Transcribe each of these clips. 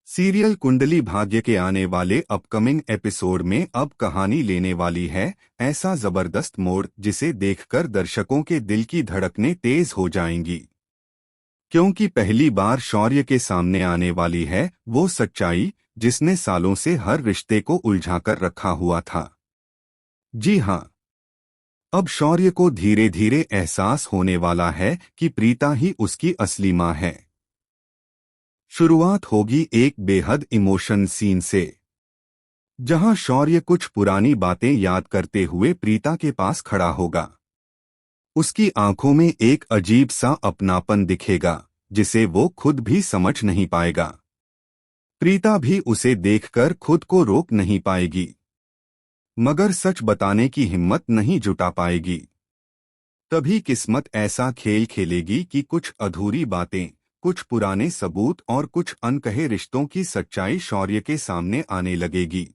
Serial Kundali Bhagya के आने वाले अपकमिंग एपिसोड में अब कहानी लेने वाली है ऐसा जबरदस्त मोड़ जिसे देखकर दर्शकों के दिल की धड़कनें तेज हो जाएंगी। क्योंकि पहली बार शौर्य के सामने आने वाली है वो सच्चाई जिसने सालों से हर रिश्ते को उलझाकर रखा हुआ था। जी हाँ, अब शौर्य को धीरे धीरे एहसास होने वाला है कि प्रीता ही उसकी असली माँ है। शुरुआत होगी एक बेहद इमोशन सीन से, जहां शौर्य कुछ पुरानी बातें याद करते हुए प्रीता के पास खड़ा होगा। उसकी आंखों में एक अजीब सा अपनापन दिखेगा जिसे वो खुद भी समझ नहीं पाएगा। प्रीता भी उसे देखकर खुद को रोक नहीं पाएगी, मगर सच बताने की हिम्मत नहीं जुटा पाएगी। तभी किस्मत ऐसा खेल खेलेगी कि कुछ अधूरी बातें, कुछ पुराने सबूत और कुछ अनकहे रिश्तों की सच्चाई शौर्य के सामने आने लगेगी।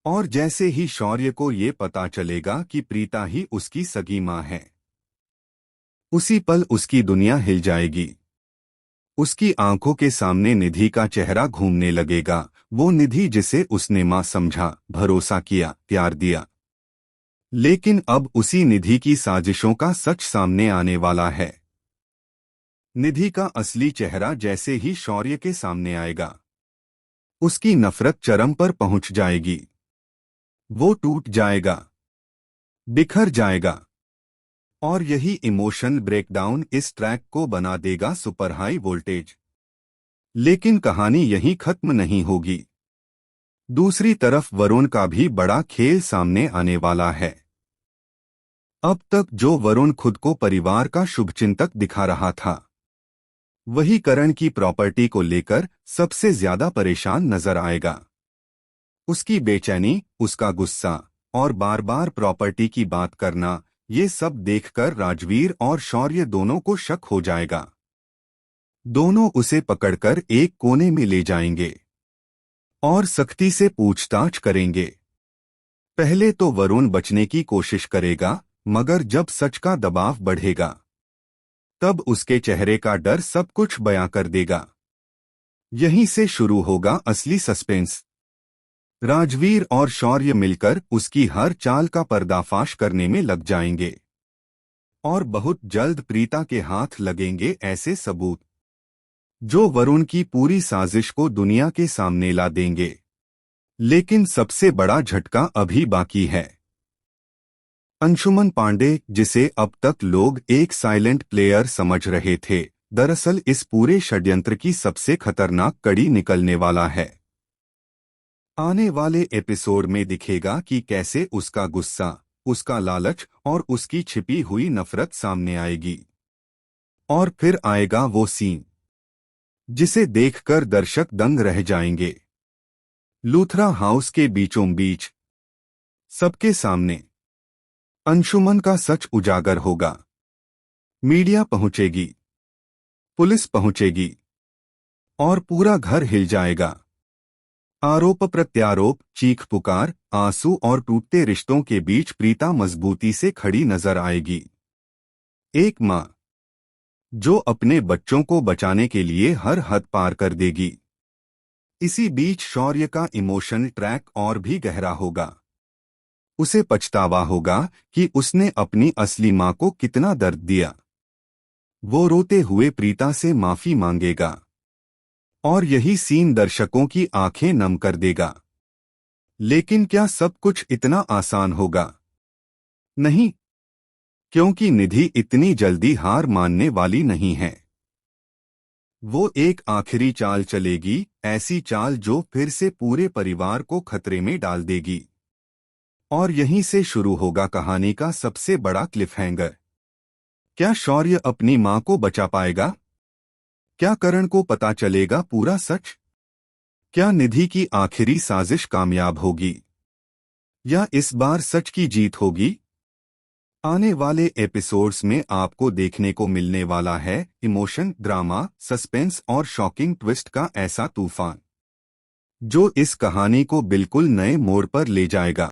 और जैसे ही शौर्य को ये पता चलेगा कि प्रीता ही उसकी सगी माँ है, उसी पल उसकी दुनिया हिल जाएगी। उसकी आंखों के सामने निधि का चेहरा घूमने लगेगा, वो निधि जिसे उसने माँ समझा, भरोसा किया, प्यार दिया। लेकिन अब उसी निधि की साजिशों का सच सामने आने वाला है। निधि का असली चेहरा जैसे ही शौर्य के सामने आएगा, उसकी नफरत चरम पर पहुंच जाएगी। वो टूट जाएगा, बिखर जाएगा। और यही इमोशनल ब्रेकडाउन इस ट्रैक को बना देगा सुपर हाई वोल्टेज। लेकिन कहानी यहीं खत्म नहीं होगी। दूसरी तरफ वरुण का भी बड़ा खेल सामने आने वाला है। अब तक जो वरुण खुद को परिवार का शुभचिंतक दिखा रहा था, वही करण की प्रॉपर्टी को लेकर सबसे ज्यादा परेशान नजर आएगा। उसकी बेचैनी, उसका गुस्सा और बार बार प्रॉपर्टी की बात करना, ये सब देखकर राजवीर और शौर्य दोनों को शक हो जाएगा। दोनों उसे पकड़कर एक कोने में ले जाएंगे और सख्ती से पूछताछ करेंगे। पहले तो वरुण बचने की कोशिश करेगा, मगर जब सच का दबाव बढ़ेगा, तब उसके चेहरे का डर सब कुछ बयां कर देगा। यहीं से शुरू होगा असली सस्पेंस। राजवीर और शौर्य मिलकर उसकी हर चाल का पर्दाफाश करने में लग जाएंगे और बहुत जल्द प्रीता के हाथ लगेंगे ऐसे सबूत जो वरुण की पूरी साजिश को दुनिया के सामने ला देंगे। लेकिन सबसे बड़ा झटका अभी बाकी है। अंशुमन पांडे, जिसे अब तक लोग एक साइलेंट प्लेयर समझ रहे थे, दरअसल इस पूरे षड्यंत्र की सबसे खतरनाक कड़ी निकलने वाला है। आने वाले एपिसोड में दिखेगा कि कैसे उसका गुस्सा, उसका लालच और उसकी छिपी हुई नफरत सामने आएगी। और फिर आएगा वो सीन जिसे देखकर दर्शक दंग रह जाएंगे। लूथरा हाउस के बीचों बीच, सबके सामने अंशुमन का सच उजागर होगा। मीडिया पहुंचेगी, पुलिस पहुंचेगी और पूरा घर हिल जाएगा। आरोप प्रत्यारोप, चीख पुकार, आंसू और टूटते रिश्तों के बीच प्रीता मजबूती से खड़ी नजर आएगी। एक मां जो अपने बच्चों को बचाने के लिए हर हद पार कर देगी। इसी बीच शौर्य का इमोशनल ट्रैक और भी गहरा होगा। उसे पछतावा होगा कि उसने अपनी असली मां को कितना दर्द दिया। वो रोते हुए प्रीता से माफी मांगेगा और यही सीन दर्शकों की आंखें नम कर देगा। लेकिन क्या सब कुछ इतना आसान होगा? नहीं, क्योंकि निधि इतनी जल्दी हार मानने वाली नहीं है। वो एक आखिरी चाल चलेगी, ऐसी चाल जो फिर से पूरे परिवार को खतरे में डाल देगी। और यहीं से शुरू होगा कहानी का सबसे बड़ा क्लिफहैंगर। क्या शौर्य अपनी मां को बचा पाएगा? क्या करण को पता चलेगा पूरा सच? क्या निधि की आखिरी साजिश कामयाब होगी या इस बार सच की जीत होगी? आने वाले एपिसोड्स में आपको देखने को मिलने वाला है इमोशन, ड्रामा, सस्पेंस और शॉकिंग ट्विस्ट का ऐसा तूफान जो इस कहानी को बिल्कुल नए मोड़ पर ले जाएगा।